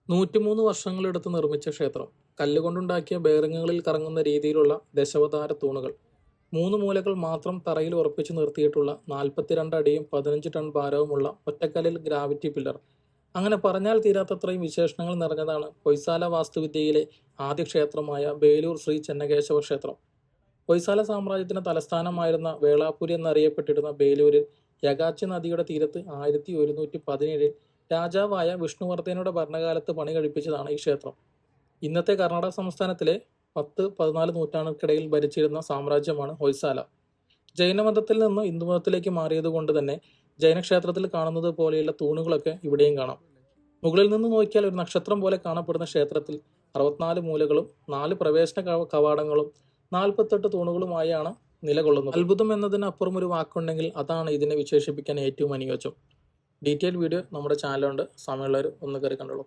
103 വർഷങ്ങളെടുത്ത് നിർമ്മിച്ച ക്ഷേത്രം. കല്ലുകൊണ്ടുണ്ടാക്കിയ ബെയറിങ്ങുകളിൽ കറങ്ങുന്ന രീതിയിലുള്ള ദശാവതാര തൂണുകൾ. 3 മൂലകൾ മാത്രം തറയിൽ ഉറപ്പിച്ചു നിർത്തിയിട്ടുള്ള 42 അടിയും 15 ടൺ ഭാരവുമുള്ള ഒറ്റക്കല്ലിൽ ഗ്രാവിറ്റി പില്ലർ. അങ്ങനെ പറഞ്ഞാൽ തീരാത്തത്രയും വിശേഷണങ്ങൾ നിറഞ്ഞതാണ് ഹൊയ്സാല വാസ്തുവിദ്യയിലെ ആദ്യ ക്ഷേത്രമായ ബേലൂർ ശ്രീ ചെന്നകേശവ ക്ഷേത്രം. ഹൊയ്സാല സാമ്രാജ്യത്തിന്റെ തലസ്ഥാനമായിരുന്ന വേളാപ്പുരി എന്നറിയപ്പെട്ടിരുന്ന ബേലൂരിൽ യഗാച്ചി നദിയുടെ തീരത്ത് 1117 രാജാവായ വിഷ്ണുവർദ്ധനയുടെ ഭരണകാലത്ത് പണി കഴിപ്പിച്ചതാണ് ഈ ക്ഷേത്രം. ഇന്നത്തെ കർണാടക സംസ്ഥാനത്തിലെ 10-14 നൂറ്റാണ്ടുകൾക്കിടയിൽ ഭരിച്ചിരുന്ന സാമ്രാജ്യമാണ് ഹൊയ്സാല. ജൈനമതത്തിൽ നിന്ന് ഹിന്ദുമതത്തിലേക്ക് മാറിയതുകൊണ്ട് തന്നെ ജൈനക്ഷേത്രത്തിൽ കാണുന്നത് പോലെയുള്ള തൂണുകളൊക്കെ ഇവിടെയും കാണാം. മുകളിൽ നിന്ന് നോക്കിയാൽ ഒരു നക്ഷത്രം പോലെ കാണപ്പെടുന്ന ക്ഷേത്രത്തിൽ 64 മൂലകളും 4 പ്രവേശന കവാടങ്ങളും 48 തൂണുകളുമായാണ് നിലകൊള്ളുന്നത്. അത്ഭുതം എന്നതിനപ്പുറം ഒരു വാക്കുണ്ടെങ്കിൽ അതാണ് ഇതിനെ വിശേഷിപ്പിക്കാൻ ഏറ്റവും അനുയോജ്യം. ഡീറ്റെയിൽ വീഡിയോ നമ്മുടെ ചാനലുണ്ട്. സമയമുള്ളവർ ഒന്ന് കയറി കണ്ടോളൂ.